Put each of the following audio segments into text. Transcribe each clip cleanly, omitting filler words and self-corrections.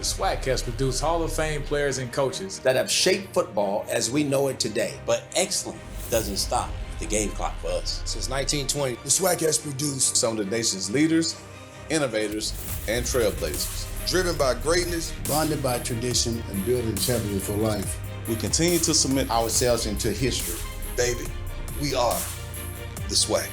The SWAC has produced Hall of Fame players and coaches that have shaped football as we know it today. But excellence doesn't stop at the game clock for us. Since 1920, the SWAC has produced some of the nation's leaders, innovators, and trailblazers. Driven by greatness, bonded by tradition, and building champions for life. We continue to submit ourselves into history. Baby, we are the SWAC.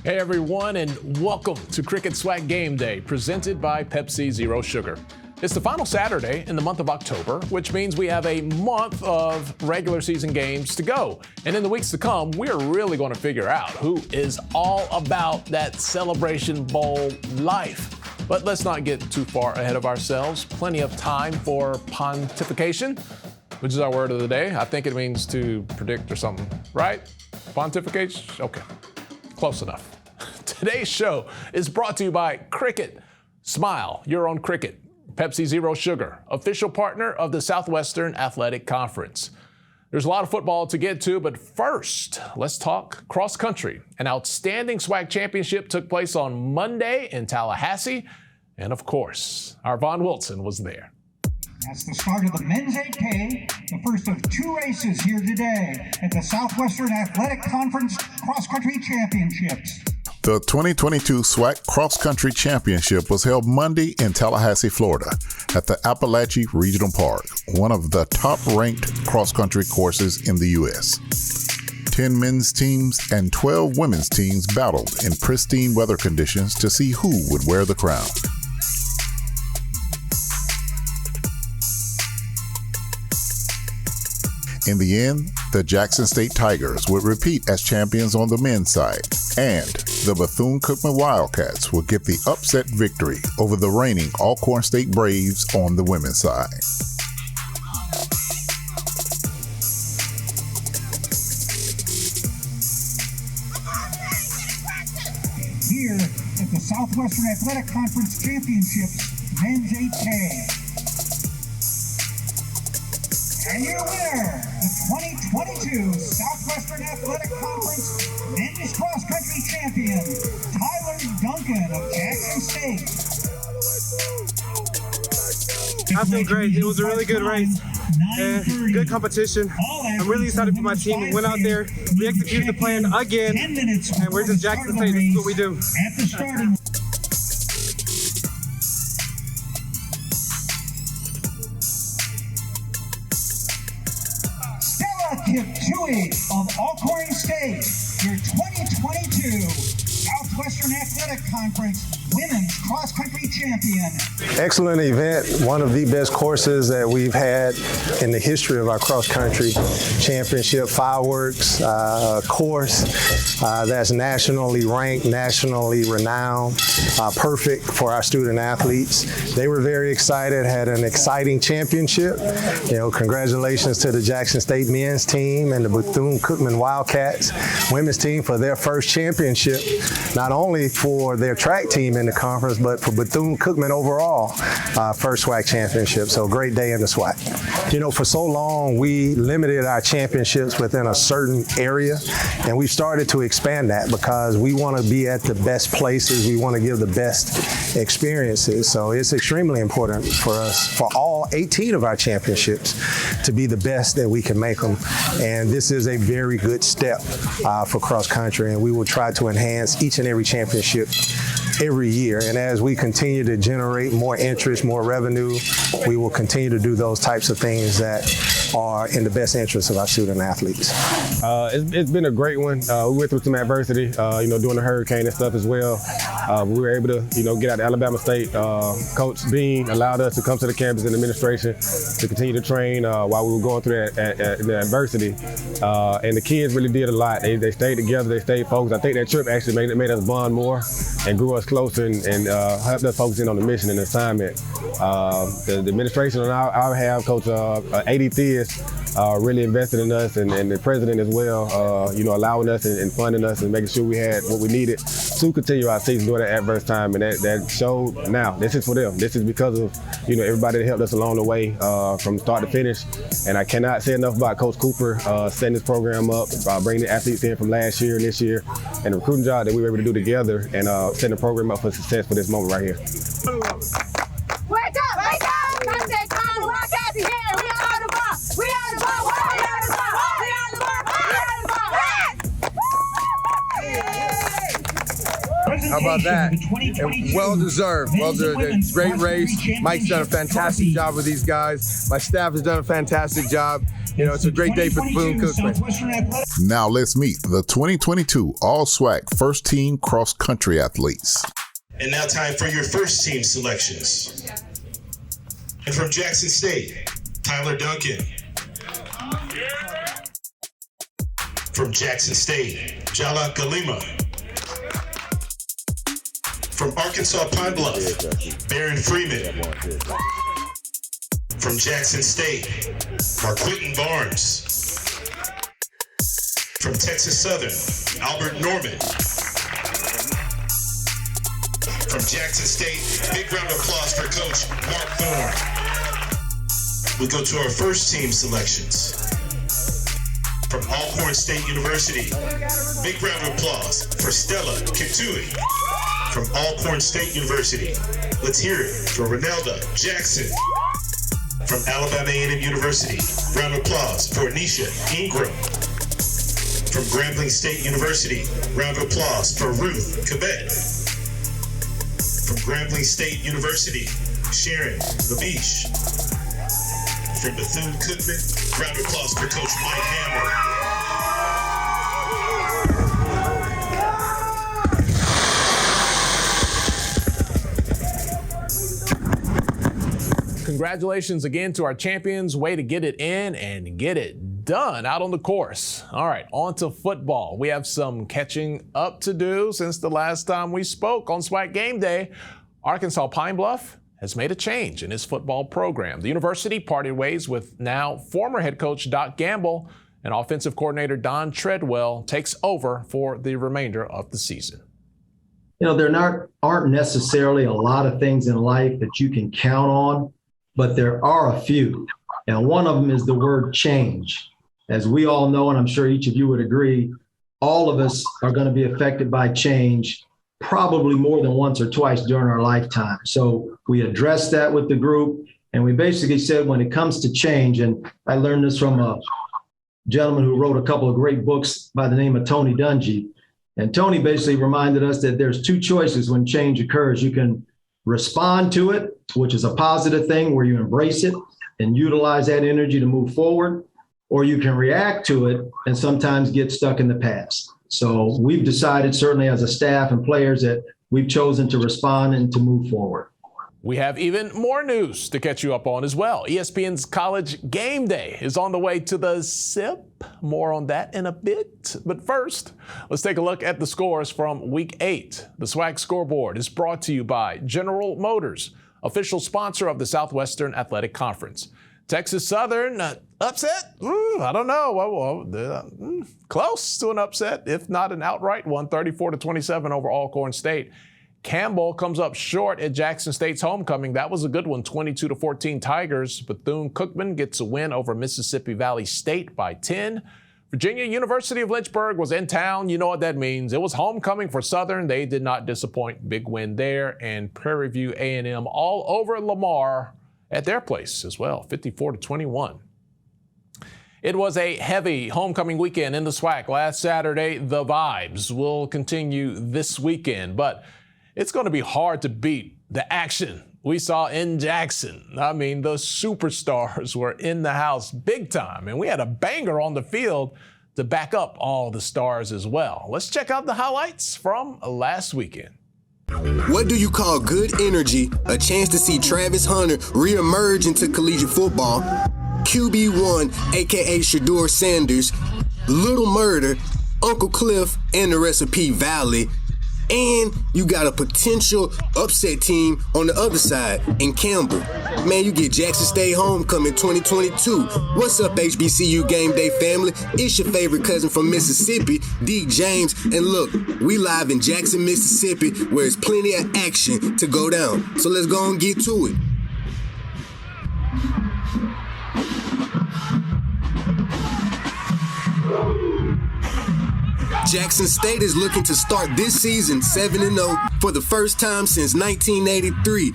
Hey everyone, and welcome to Cricket SWAC Gameday, presented by Pepsi Zero Sugar. It's the final Saturday in the month of October, which means we have a month of regular season games to go. And in the weeks to come, we're really going to figure out who is all about that Celebration Bowl life. But let's not get too far ahead of ourselves. Plenty of time for pontification, which is our word of the day. I think it means to predict or something, right? Pontificate? Okay, close enough. Today's show is brought to you by Cricket. Smile, your own cricket. Pepsi Zero Sugar, official partner of the Southwestern Athletic Conference. There's a lot of football to get to, but first, let's talk cross country. An outstanding SWAC championship took place on Monday in Tallahassee, and of course, our Von Wilson was there. That's the start of the men's 8K, the first of two races here today at the Southwestern Athletic Conference Cross Country Championships. The 2022 SWAC Cross Country Championship was held Monday in Tallahassee, Florida, at the Appalachia Regional Park, one of the top-ranked cross-country courses in the U.S. 10 men's teams and 12 women's teams battled in pristine weather conditions to see who would wear the crown. In the end, the Jackson State Tigers would repeat as champions on the men's side, and the Bethune-Cookman Wildcats would get the upset victory over the reigning Alcorn State Braves on the women's side. Here at the Southwestern Athletic Conference Championships Men's 8K. And your winner, the 2022 Southwestern Athletic Conference Men's Cross Country Champion, Tyler Duncan of Jackson State. I feel great. It was a really good race. And good competition. I'm really excited for my team. We went out there, we executed the plan again, and we're just Jackson State. This is what we do. At the starting. Kiptui of Alcorn State, your 2022 Southwestern Athletic Conference Women's Cross Country Champion. Excellent event, one of the best courses that we've had in the history of our cross country championship. Fireworks course that's nationally ranked, nationally renowned, perfect for our student athletes. They were very excited, had an exciting championship. You know, congratulations to the Jackson State men's team and the Bethune-Cookman Wildcats women's team for their first championship, not only for their track team in the conference, but for Bethune-Cookman overall, first SWAC championship. So great day in the SWAC. You know, for so long, we limited our championships within a certain area, and we've started to expand that because we want to be at the best places. We want to give the best experiences. So it's extremely important for us, for all 18 of our championships, to be the best that we can make them. And this is a very good step for cross country, and we will try to enhance each and every championship every year. And as we continue to generate more interest, more revenue, we will continue to do those types of things that are in the best interest of our student athletes. It's been a great one. We went through some adversity, during the hurricane and stuff as well. We were able to, get out to Alabama State. Coach Bean allowed us to come to the campus and administration to continue to train while we were going through the adversity. And the kids really did a lot. They stayed together, they stayed focused. I think that trip actually made us bond more and grew us closer and helped us focus in on the mission and the assignment. The administration on our half, Coach A.D. Theus, really invested in us, and the president as well, allowing us and funding us and making sure we had what we needed to continue our season during that adverse time, and that showed now. This is for them. This is because of, everybody that helped us along the way from start to finish. And I cannot say enough about Coach Cooper setting this program up, bringing the athletes in from last year and this year, and the recruiting job that we were able to do together and setting the program up for success for this moment right here. Wake up! Wake up! Sunday time, rock out here. We are the ball. We are the ball. We are the ball. We are the ball. We are the ball. How about that? Well deserved. Great race. Mike's done a fantastic job with these guys. My staff has done a fantastic job. It's a great day for Bethune-Cookman. Now let's meet the 2022 All-SWAC First Team Cross Country athletes. And now time for your first team selections. And from Jackson State, Tyler Duncan. From Jackson State, Jala Galima. From Arkansas Pine Bluff, Baron Freeman. From Jackson State, Marquitton Barnes. From Texas Southern, Albert Norman. From Jackson State, big round of applause for Coach Mark Thorne. We go to our first team selections. From Alcorn State University, big round of applause for Stella Kitui. From Alcorn State University, let's hear it for Renelda Jackson. From Alabama A&M University, round of applause for Anisha Ingram. From Grambling State University, round of applause for Ruth Cabet. From Grambling State University, Sharon Labiche. From Bethune-Cookman, round of applause for Coach Mike Hammer. Congratulations again to our champions. Way to get it in and get it done out on the course. All right, on to football. We have some catching up to do since the last time we spoke on SWAC Game Day. Arkansas Pine Bluff has made a change in its football program. The university parted ways with now former head coach Doc Campbell, and offensive coordinator Don Treadwell takes over for the remainder of the season. There aren't necessarily a lot of things in life that you can count on, but there are a few. And one of them is the word change. As we all know, and I'm sure each of you would agree, all of us are going to be affected by change probably more than once or twice during our lifetime. So we addressed that with the group, and we basically said when it comes to change, and I learned this from a gentleman who wrote a couple of great books by the name of Tony Dungy. And Tony basically reminded us that there's two choices when change occurs. You can respond to it, which is a positive thing where you embrace it and utilize that energy to move forward, or you can react to it and sometimes get stuck in the past. So we've decided, certainly as a staff and players, that we've chosen to respond and to move forward. We have even more news to catch you up on as well. ESPN's College Game Day is on the way to the SIP. More on that in a bit. But first, let's take a look at the scores from Week 8. The SWAC scoreboard is brought to you by General Motors, official sponsor of the Southwestern Athletic Conference. Texas Southern, upset? I don't know. Close to an upset, if not an outright one, 34-27 over Alcorn State. Campbell comes up short at Jackson State's homecoming. That was a good one, 22-14 Tigers. Bethune-Cookman gets a win over Mississippi Valley State by 10. Virginia University of Lynchburg was in town. You know what that means. It was homecoming for Southern. They did not disappoint. Big win there. And Prairie View A&M all over Lamar at their place as well, 54-21. It was a heavy homecoming weekend in the SWAC last Saturday. The vibes will continue this weekend, but it's going to be hard to beat the action we saw in Jackson. I mean, the superstars were in the house big time, and we had a banger on the field to back up all the stars as well. Let's check out the highlights from last weekend. What do you call good energy, a chance to see Travis Hunter reemerge into collegiate football, QB1, a.k.a. Shador Sanders, Little Murder, Uncle Cliff, and the Recipe Valley, And you got a potential upset team on the other side in Campbell. Man, you get Jackson State Homecoming 2022. What's up, HBCU Game Day family? It's your favorite cousin from Mississippi, D. James. And look, we live in Jackson, Mississippi, where there's plenty of action to go down. So let's go and get to it. Jackson State is looking to start this season 7-0 for the first time since 1983.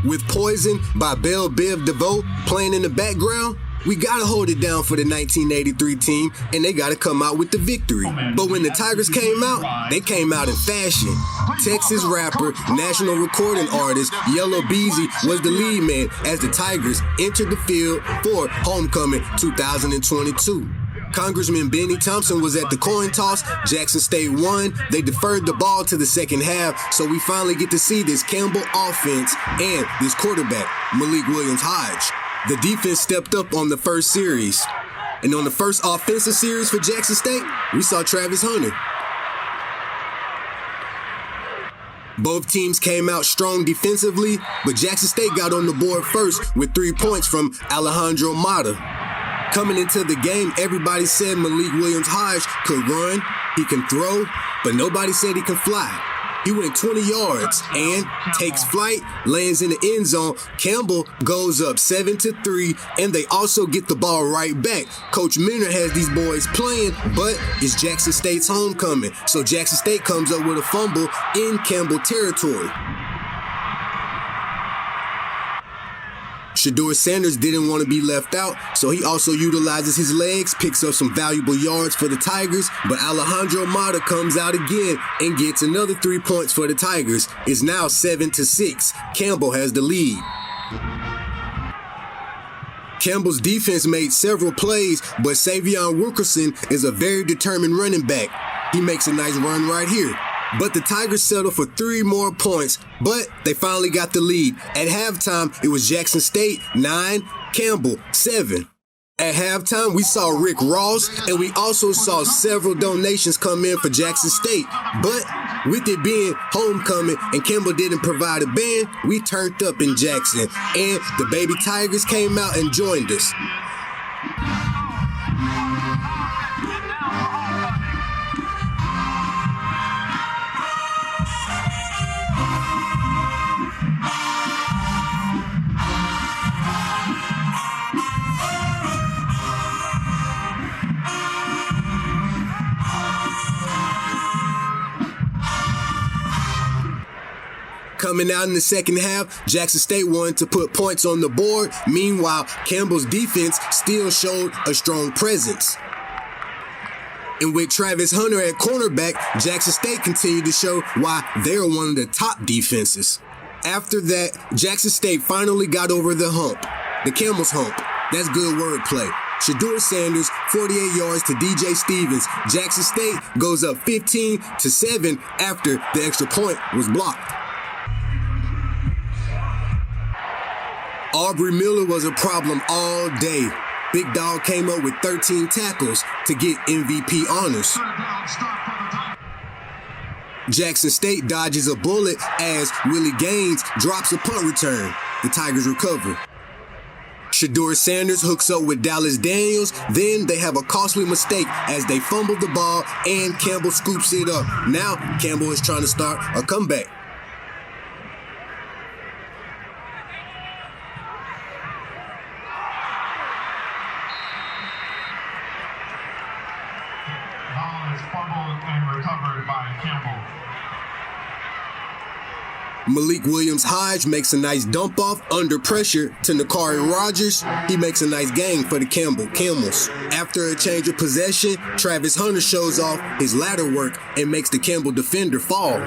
With Poison by Belle Biv DeVoe playing in the background, we gotta hold it down for the 1983 team, and they gotta come out with the victory. But when the Tigers came out, they came out in fashion. Texas rapper, national recording artist Yellow Beezy was the lead man as the Tigers entered the field for Homecoming 2022. Congressman Benny Thompson was at the coin toss. Jackson State won. They deferred the ball to the second half, so we finally get to see this Campbell offense and this quarterback, Malik Williams-Hodge. The defense stepped up on the first series. And on the first offensive series for Jackson State, we saw Travis Hunter. Both teams came out strong defensively, but Jackson State got on the board first with 3 points from Alejandro Mata. Coming into the game, everybody said Malik Williams-Hodge could run, he can throw, but nobody said he can fly. He went 20 yards and takes flight, lands in the end zone. Campbell goes up 7-3, and they also get the ball right back. Coach Minner has these boys playing, but it's Jackson State's homecoming. So Jackson State comes up with a fumble in Campbell territory. Shedeur Sanders didn't want to be left out, so he also utilizes his legs, picks up some valuable yards for the Tigers, but Alejandro Mata comes out again and gets another 3 points for the Tigers. It's now 7-6. Campbell has the lead. Campbell's defense made several plays, but Savion Wilkerson is a very determined running back. He makes a nice run right here. But the Tigers settled for 3 more points, but they finally got the lead. At halftime, it was Jackson State 9, Campbell 7. At halftime, we saw Rick Ross, and we also saw several donations come in for Jackson State. But with it being homecoming and Campbell didn't provide a band, we turned up in Jackson, and the baby Tigers came out and joined us. Coming out in the second half, Jackson State wanted to put points on the board. Meanwhile, Campbell's defense still showed a strong presence. And with Travis Hunter at cornerback, Jackson State continued to show why they're one of the top defenses. After that, Jackson State finally got over the hump, the Camel's hump. That's good wordplay. Shedeur Sanders, 48 yards to DJ Stevens. Jackson State goes up 15-7 after the extra point was blocked. Aubrey Miller was a problem all day. Big Dog came up with 13 tackles to get MVP honors. Jackson State dodges a bullet as Willie Gaines drops a punt return. The Tigers recover. Shedeur Sanders hooks up with Dallas Daniels. Then they have a costly mistake as they fumble the ball and Campbell scoops it up. Now Campbell is trying to start a comeback. Malik Williams-Hodge makes a nice dump off under pressure to Nakari Rogers. He makes a nice gain for the Camels. After a change of possession, Travis Hunter shows off his ladder work and makes the Campbell defender fall.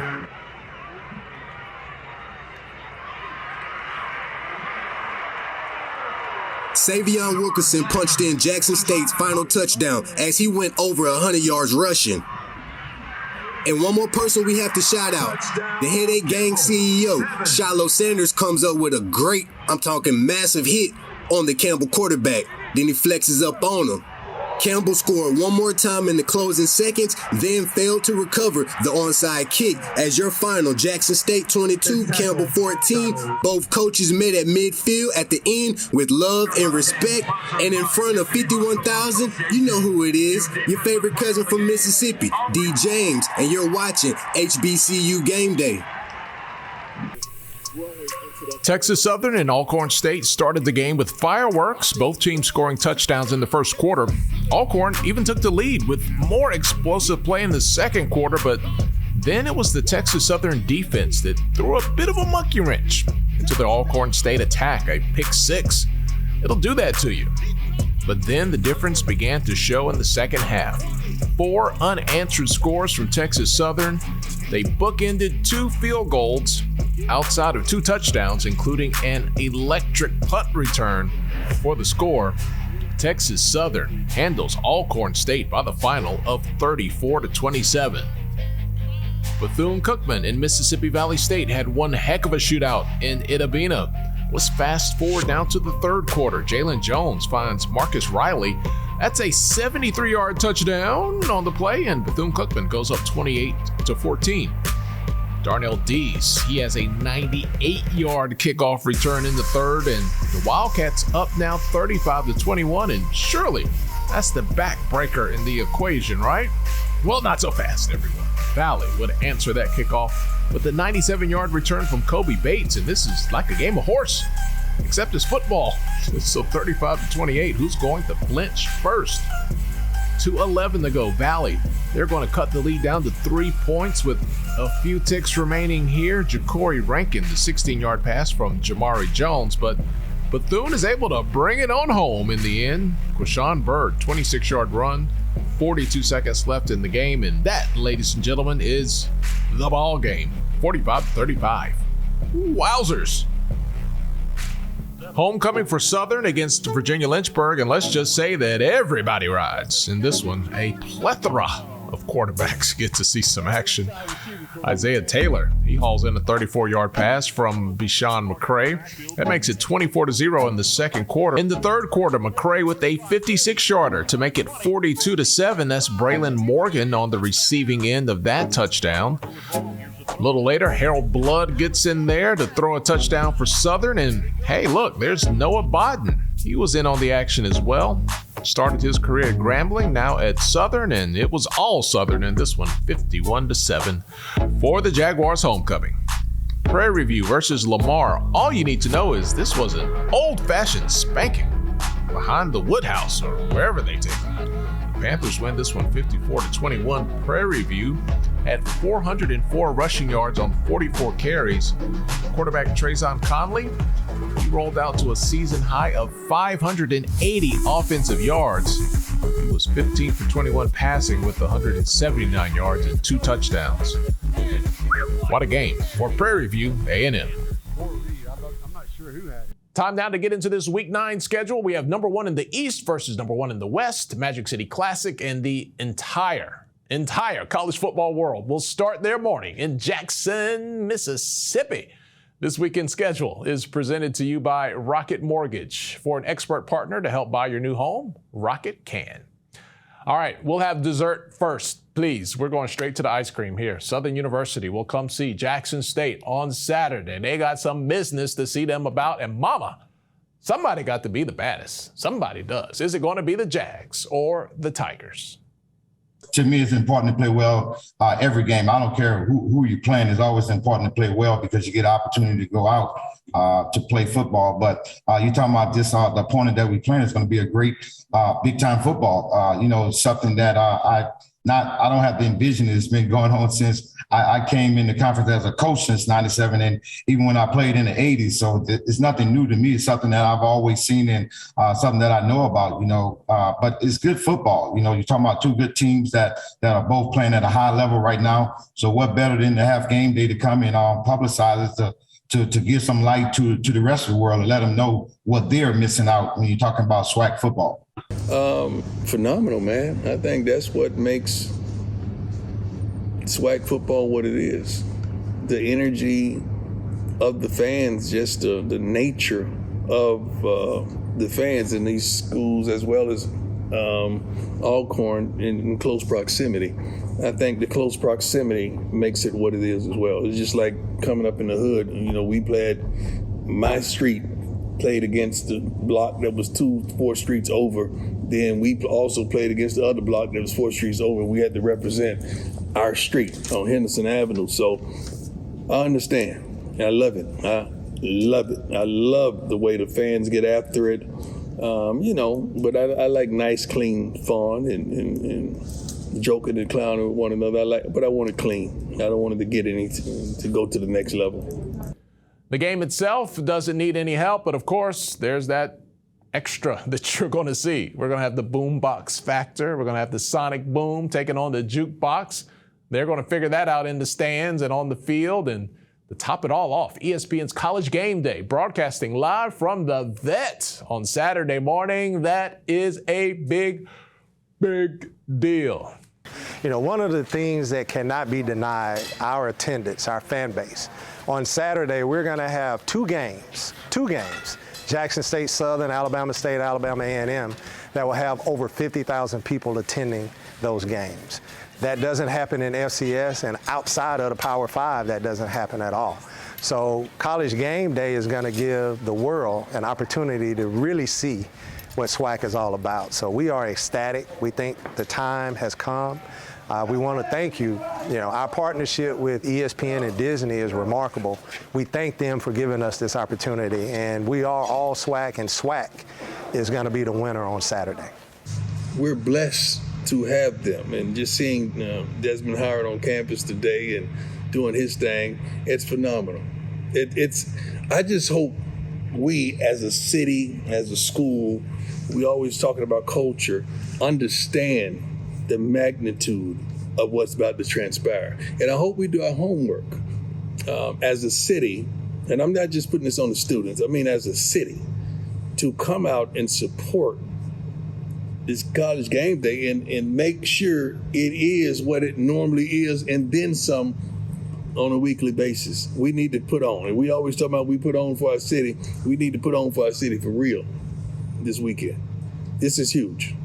Savion Wilkerson punched in Jackson State's final touchdown as he went over 100 yards rushing. And one more person we have to shout out. The Headache Gang CEO, Shiloh Sanders, comes up with a great, I'm talking massive hit on the Campbell quarterback. Then he flexes up on him. Campbell scored one more time in the closing seconds, then failed to recover the onside kick. As your final, Jackson State 22, Campbell 14. Both coaches met at midfield at the end with love and respect. And in front of 51,000, you know who it is. Your favorite cousin from Mississippi, D. James, and you're watching HBCU Game Day. Texas Southern and Alcorn State started the game with fireworks, both teams scoring touchdowns in the first quarter. Alcorn even took the lead with more explosive play in the second quarter, but then it was the Texas Southern defense that threw a bit of a monkey wrench into the Alcorn State attack, a pick six. It'll do that to you. But then the difference began to show in the second half. 4 unanswered scores from Texas Southern. They bookended 2 field goals outside of 2 touchdowns, including an electric punt return for the score. Texas Southern handles Alcorn State by the final of 34-27. Bethune-Cookman and Mississippi Valley State had one heck of a shootout in Itta Bena. Let's fast forward down to the third quarter. Jalen Jones finds Marcus Riley. That's a 73-yard touchdown on the play, and Bethune-Cookman goes up 28-14. Darnell Dees, he has a 98-yard kickoff return in the third, and the Wildcats up now 35-21, and surely that's the backbreaker in the equation, right? Well, not so fast, everyone. Valley would answer that kickoff with a 97-yard return from Kobe Bates, and this is like a game of horse, except it's football. So 35-28, who's going to flinch first? 2:11 to go. Valley, they're going to cut the lead down to 3 points with a few ticks remaining here. Ja'Cory Rankin, the 16-yard pass from Jamari Jones, but Bethune is able to bring it on home in the end. Quashawn Bird, 26-yard run, 42 seconds left in the game, and that, ladies and gentlemen, is the ball game. 45-35. Wowzers. Homecoming for Southern against Virginia Lynchburg, and let's just say that everybody rides. In this one, a plethora of quarterbacks get to see some action. Isaiah Taylor, he hauls in a 34-yard pass from Bishan McCray. That makes it 24-0 in the second quarter. In the third quarter, McCray with a 56-yarder to make it 42-7. That's Braylon Morgan on the receiving end of that touchdown. A little later, Harold Blood gets in there to throw a touchdown for Southern, and hey, look, there's Noah Bodden. He was in on the action as well. Started his career at Grambling, now at Southern, and it was all Southern in this one, 51-7 for the Jaguars homecoming. Prairie View versus Lamar. All you need to know is this was an old-fashioned spanking behind the Woodhouse or wherever they take it. The Panthers win this one 54-21. Prairie View had 404 rushing yards on 44 carries. Quarterback Trazon Conley, he rolled out to a season high of 580 offensive yards. He was 15 for 21 passing with 179 yards and 2 touchdowns. What a game for Prairie View A&M. Time now to get into this Week 9 schedule. We have number 1 in the East versus number 1 in the West, Magic City Classic, and the entire college football world will start their morning in Jackson, Mississippi. This weekend schedule is presented to you by Rocket Mortgage. For an expert partner to help buy your new home, Rocket can. All right, we'll have dessert first, please. We're going straight to the ice cream here. Southern University will come see Jackson State on Saturday. They got some business to see them about, and mama, somebody got to be the baddest. Somebody does. Is it going to be the Jags or the Tigers? To me, it's important to play well every game. I don't care who you're playing. It's always important to play well because you get an opportunity to go out to play football. But you're talking about this, the opponent that we're playing is going to be a great big-time football. Something that I don't have to envision. It's been going on since I came in the conference as a coach since 97, and even when I played in the 80s. So it's nothing new to me. It's something that I've always seen and something that I know about, but it's good football. You're talking about 2 good teams that are both playing at a high level right now. So what better than to have game day to come and publicize it to give some light to the rest of the world and let them know what they're missing out when you're talking about SWAC football. Phenomenal, man. I think that's what makes SWAC football what it is. The energy of the fans, just the nature of the fans in these schools, as well as Alcorn in close proximity. I think the close proximity makes it what it is as well. It's just like coming up in the hood. You know, we played my street, played against the block that was 4 streets over. Then we also played against the other block that was 4 streets over. We had to represent our street on Henderson Avenue. So I understand. I love it. I love it. I love the way the fans get after it. You know, but I like nice, clean fun and joking and clowning with one another. But I want it clean. I don't want it to get to go to the next level. The game itself doesn't need any help, but of course, there's that extra that you're going to see. We're going to have the boombox factor. We're going to have the sonic boom taking on the jukebox. They're going to figure that out in the stands and on the field. And to top it all off, ESPN's College Game Day, broadcasting live from the Vet on Saturday morning. That is a big, big deal. You know, one of the things that cannot be denied, our attendance, our fan base. On Saturday, we're going to have two games, Jackson State Southern, Alabama State, Alabama A&M, that will have over 50,000 people attending those games. That doesn't happen in FCS, and outside of the Power 5, that doesn't happen at all. So College Game Day is going to give the world an opportunity to really see what SWAC is all about. So we are ecstatic. We think the time has come. We want to thank you. You know, our partnership with ESPN and Disney is remarkable. We thank them for giving us this opportunity, and we are all SWAC, and SWAC is going to be the winner on Saturday. We're blessed to have them, and just seeing Desmond Howard on campus today and doing his thing, it's phenomenal. I just hope we as a city, as a school, we always talking about culture, understand the magnitude of what's about to transpire. And I hope we do our homework as a city, and I'm not just putting this on the students, I mean as a city, to come out and support this College Game Day and make sure it is what it normally is and then some on a weekly basis. We need to put on, and we always talk about we put on for our city. We need to put on for our city for real this weekend. This is huge.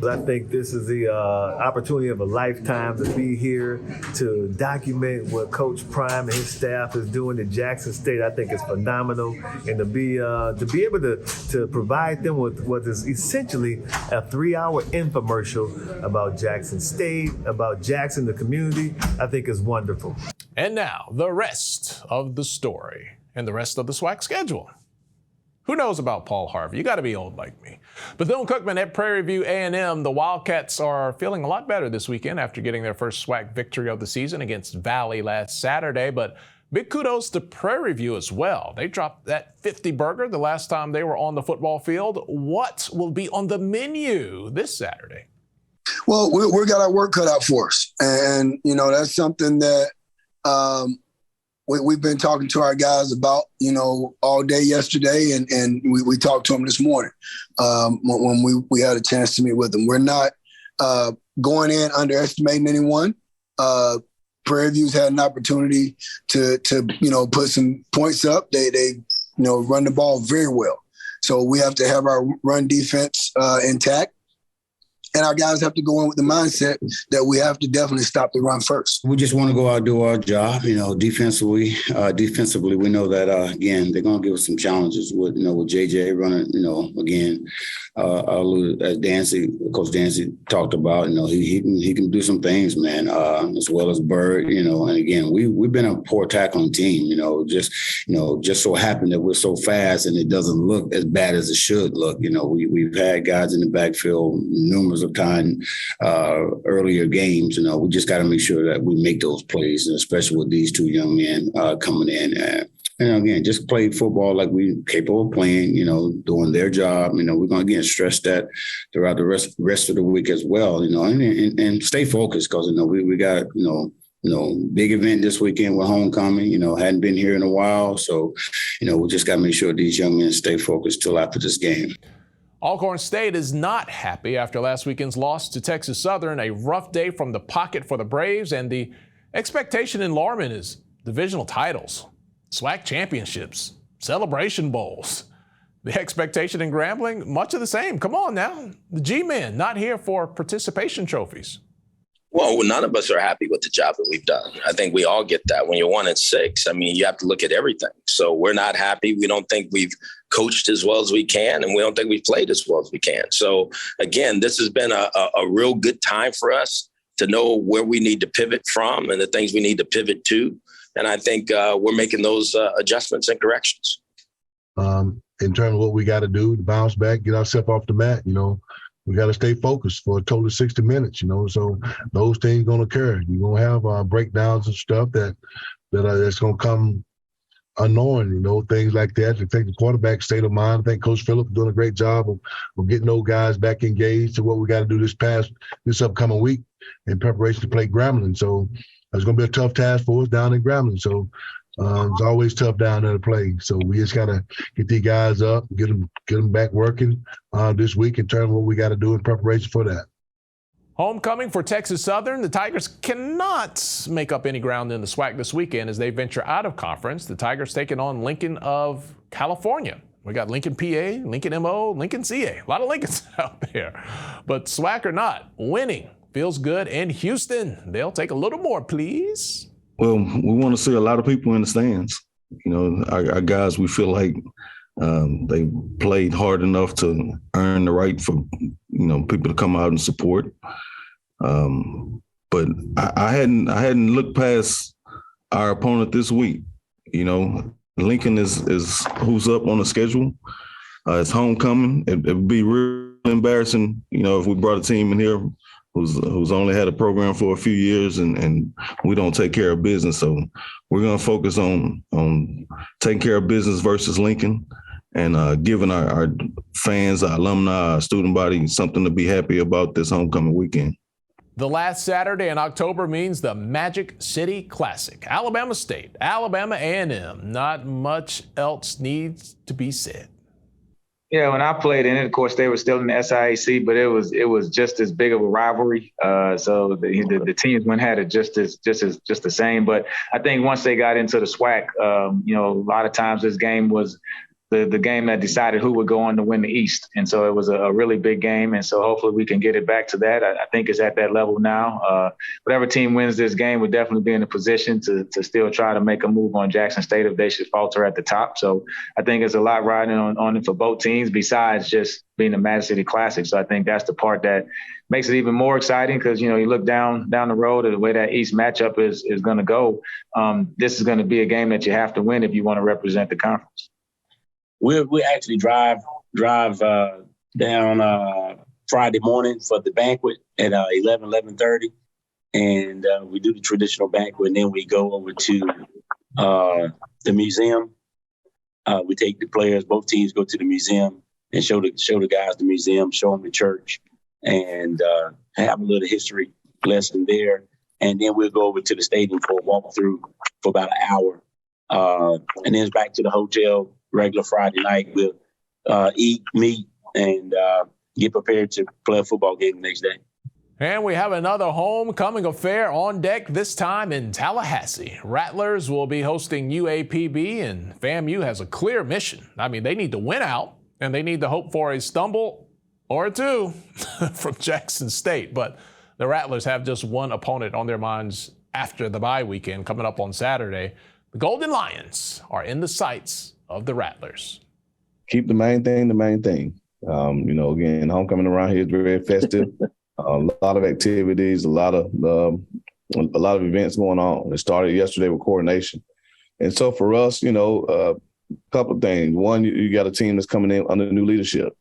I think this is the opportunity of a lifetime to be here to document what Coach Prime and his staff is doing at Jackson State. I think it's phenomenal, and to be able to provide them with what is essentially a 3-hour infomercial about Jackson State, about Jackson, the community, I think is wonderful. And now the rest of the story and the rest of the SWAC schedule. Who knows about Paul Harvey? You got to be old like me. Bethune-Cookman at Prairie View A&M, the Wildcats are feeling a lot better this weekend after getting their first SWAC victory of the season against Valley last Saturday. But big kudos to Prairie View as well. They dropped that 50 burger the last time they were on the football field. What will be on the menu this Saturday? Well, we got our work cut out for us. And, you know, that's something that we've been talking to our guys about, you know, all day yesterday, and we talked to them this morning when we had a chance to meet with them. We're not going in underestimating anyone. Prairie View's had an opportunity to you know, put some points up. They you know, run the ball very well. So we have to have our run defense intact. And our guys have to go in with the mindset that we have to definitely stop the run first. We just want to go out and do our job, you know, defensively. Defensively, we know that, again, they're going to give us some challenges with, you know, with JJ running, you know, again, as Coach Dancy talked about, you know, he can do some things, man, as well as Bird, you know. And again, we've been a poor tackling team, you know, just so happened that we're so fast and it doesn't look as bad as it should look. You know, we've had guys in the backfield numerous of time earlier games. You know, we just got to make sure that we make those plays, and especially with these two young men coming in. And again, just play football like we're capable of playing, you know, doing their job. You know, we're going to, again, stress that throughout the rest of the week as well, you know, and stay focused because, you know, we got, you know, big event this weekend with homecoming, you know, hadn't been here in a while. So, you know, we just got to make sure these young men stay focused till after this game. Alcorn State is not happy after last weekend's loss to Texas Southern, a rough day from the pocket for the Braves, and the expectation in Lorman is divisional titles, SWAC championships, celebration bowls. The expectation in Grambling, much of the same. Come on now. The G-men not here for participation trophies. Well, none of us are happy with the job that we've done. I think we all get that. When you're 1-6, I mean, you have to look at everything. So we're not happy. We don't think we've coached as well as we can, and we don't think we've played as well as we can. So, again, this has been a real good time for us to know where we need to pivot from and the things we need to pivot to. And I think we're making those adjustments and corrections. In terms of what we got to do to bounce back, get ourselves off the mat, we got to stay focused for a total of 60 minutes, so those things going to occur. You're going to have breakdowns and stuff that's going to come unknowing, things like that. To take the quarterback state of mind. I think Coach Phillips is doing a great job of getting those guys back engaged to what we got to do this upcoming week in preparation to play Grambling. So it's going to be a tough task for us down in Grambling. So it's always tough down there to play. So we just got to get these guys up, get them back working this week in terms of what we got to do in preparation for that. Homecoming for Texas Southern. The Tigers cannot make up any ground in the SWAC this weekend as they venture out of conference. The Tigers taking on Lincoln of California. We got Lincoln, PA, Lincoln, MO, Lincoln, CA. A lot of Lincolns out there. But SWAC or not, winning feels good in Houston. They'll take a little more, please. Well, we want to see a lot of people in the stands. Our guys, we feel like they played hard enough to earn the right for, people to come out and support. But I hadn't looked past our opponent this week. Lincoln is who's up on the schedule. It's homecoming. It would be real embarrassing, if we brought a team in here who's only had a program for a few years and we don't take care of business. So we're going to focus on taking care of business versus Lincoln and giving our fans, our alumni, our student body something to be happy about this homecoming weekend. The last Saturday in October means the Magic City Classic. Alabama State, Alabama A&M. Not much else needs to be said. Yeah, when I played in it, of course, they were still in the SIAC, but it was just as big of a rivalry. So the teams went had it just the same. But I think once they got into the SWAC, a lot of times this game was the game that decided who would go on to win the East. And so it was a really big game. And so hopefully we can get it back to that. I think it's at that level now. Whatever team wins this game would definitely be in a position to still try to make a move on Jackson State if they should falter at the top. So I think it's a lot riding on it for both teams besides just being the Magic City Classic. So I think that's the part that makes it even more exciting because, you look down the road at the way that East matchup is going to go. This is going to be a game that you have to win if you want to represent the conference. We actually drive down Friday morning for the banquet at 11:30, and we do the traditional banquet, and then we go over to the museum. We take the players, both teams go to the museum and show the guys the museum, show them the church, and have a little history lesson there. And then we'll go over to the stadium for a walkthrough for about an hour, and then it's back to the hotel. Regular Friday night, we'll eat, meet, and get prepared to play a football game the next day. And we have another homecoming affair on deck, this time in Tallahassee. Rattlers will be hosting UAPB, and FAMU has a clear mission. I mean, they need to win out, and they need to hope for a stumble or a two from Jackson State. But the Rattlers have just one opponent on their minds after the bye weekend coming up on Saturday. The Golden Lions are in the sights of the Rattlers. Keep the main thing the main thing. Again, homecoming around here is very festive. A lot of activities, a lot of events going on. It started yesterday with coordination. And so for us, a couple of things. One, you got a team that's coming in under new leadership.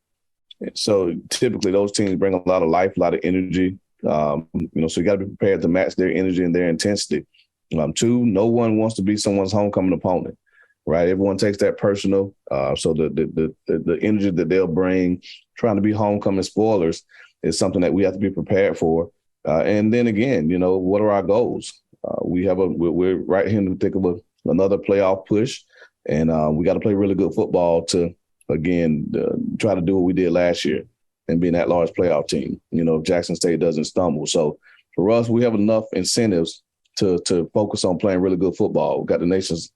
So typically those teams bring a lot of life, a lot of energy. So you got to be prepared to match their energy and their intensity. Two, no one wants to be someone's homecoming opponent. Right, everyone takes that personal. So the energy that they'll bring, trying to be homecoming spoilers, is something that we have to be prepared for. And then again, what are our goals? We're right here in the thick of another playoff push, and we got to play really good football to again try to do what we did last year and be an at-large playoff team. If Jackson State doesn't stumble. So for us, we have enough incentives to focus on playing really good football. We got the nation's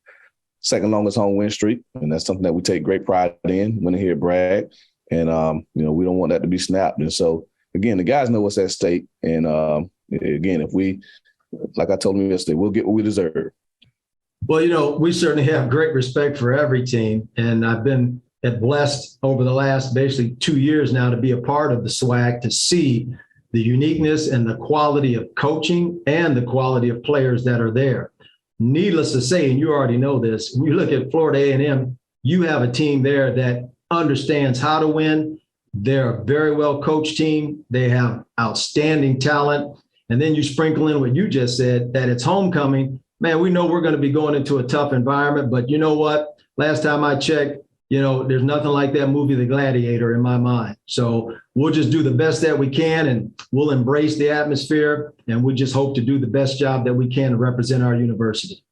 second longest home win streak, and that's something that we take great pride in when they hear brag. And, we don't want that to be snapped. And so, again, the guys know what's at stake. And, again, if we, like I told them yesterday, we'll get what we deserve. Well, we certainly have great respect for every team. And I've been blessed over the last basically 2 years now to be a part of the SWAC, to see the uniqueness and the quality of coaching and the quality of players that are there. Needless to say, and you already know this, when you look at Florida A&M, you have a team there that understands how to win. They're a very well coached team. They have outstanding talent. And then you sprinkle in what you just said, that it's homecoming. Man, we know we're going to be going into a tough environment, but you know what? Last time I checked, there's nothing like that movie, The Gladiator, in my mind. So we'll just do the best that we can, and we'll embrace the atmosphere, and we just hope to do the best job that we can to represent our university.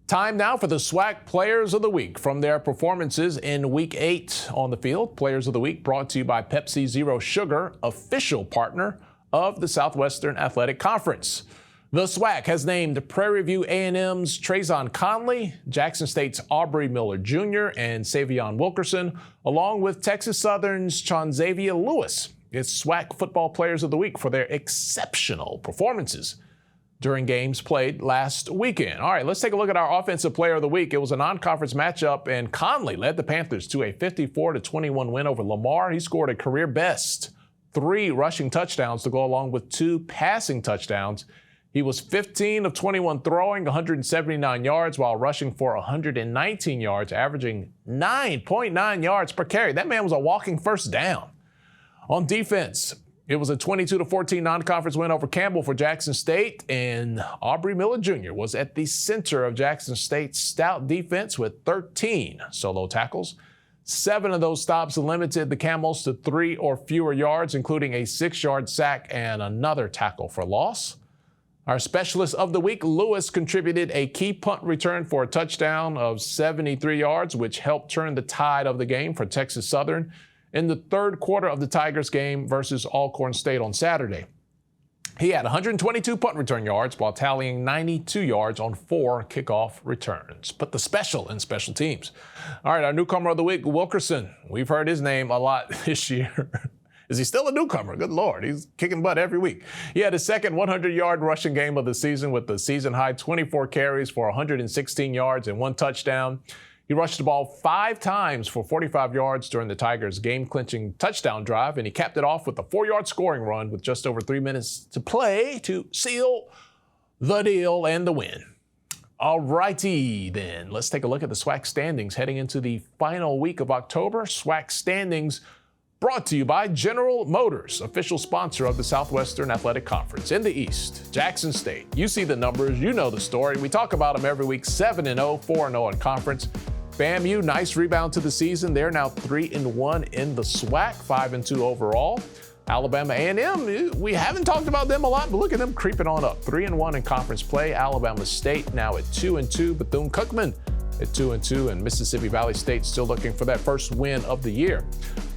Time now for the SWAC Players of the Week. From their performances in Week 8 on the field, Players of the Week brought to you by Pepsi Zero Sugar, official partner of the Southwestern Athletic Conference. The SWAC has named Prairie View A&M's Trayvon Conley, Jackson State's Aubrey Miller Jr., and Savion Wilkerson, along with Texas Southern's Chonzavia Lewis, its SWAC Football Players of the Week for their exceptional performances during games played last weekend. All right, let's take a look at our Offensive Player of the Week. It was a non-conference matchup, and Conley led the Panthers to a 54-21 win over Lamar. He scored a career-best 3 rushing touchdowns to go along with 2 passing touchdowns. He was 15 of 21 throwing, 179 yards, while rushing for 119 yards, averaging 9.9 yards per carry. That man was a walking first down. On defense, it was a 22-14 non-conference win over Campbell for Jackson State, and Aubrey Miller Jr. was at the center of Jackson State's stout defense with 13 solo tackles. 7 of those stops limited the Camels to 3 or fewer yards, including a 6-yard sack and another tackle for loss. Our Specialist of the Week, Lewis, contributed a key punt return for a touchdown of 73 yards, which helped turn the tide of the game for Texas Southern in the third quarter of the Tigers game versus Alcorn State on Saturday. He had 122 punt return yards while tallying 92 yards on 4 kickoff returns. Put the special in special teams. All right, our newcomer of the week, Wilkerson. We've heard his name a lot this year. Is he still a newcomer? Good Lord, he's kicking butt every week. He had his second 100-yard rushing game of the season with the season-high 24 carries for 116 yards and 1 touchdown. He rushed the ball 5 times for 45 yards during the Tigers' game-clinching touchdown drive, and he capped it off with a 4-yard scoring run with just over 3 minutes to play to seal the deal and the win. All righty, then. Let's take a look at the SWAC standings heading into the final week of October. SWAC standings brought to you by General Motors, official sponsor of the Southwestern Athletic Conference. In the East, Jackson State. You see the numbers, you know the story. We talk about them every week. 7-0, 4-0 in conference. FAMU, nice rebound to the season. They're now 3-1 in the SWAC, 5-2 overall. Alabama A&M, we haven't talked about them a lot, but look at them creeping on up. 3-1 in conference play. Alabama State now at 2-2. Bethune-Cookman at 2-2, and Mississippi Valley State still looking for that first win of the year.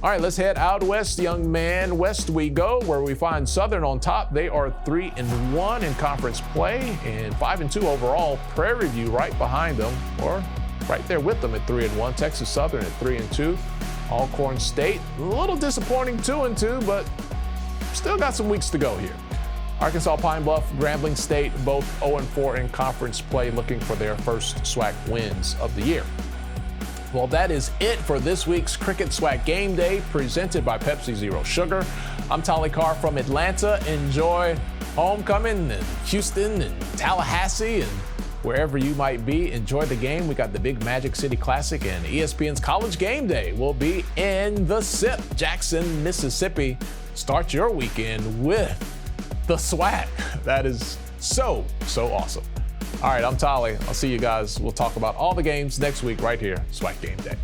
All right, let's head out west, young man. West we go, where we find Southern on top. They are 3-1 in conference play and 5-2 overall. Prairie View right behind them, or right there with them at 3-1. Texas Southern at 3-2. Alcorn State, a little disappointing 2-2, but still got some weeks to go here. Arkansas Pine Bluff, Grambling State, both 0-4 in conference play, looking for their first SWAC wins of the year. Well, that is it for this week's Cricket SWAC Game Day, presented by Pepsi Zero Sugar. I'm Tolly Carr from Atlanta. Enjoy homecoming in Houston and Tallahassee and wherever you might be. Enjoy the game. We got the big Magic City Classic, and ESPN's College Game Day will be in the SIP, Jackson, Mississippi. Start your weekend with the SWAC. That is so awesome. All right, I'm Tolly. I'll see you guys. We'll talk about all the games next week right here, SWAC Game Day.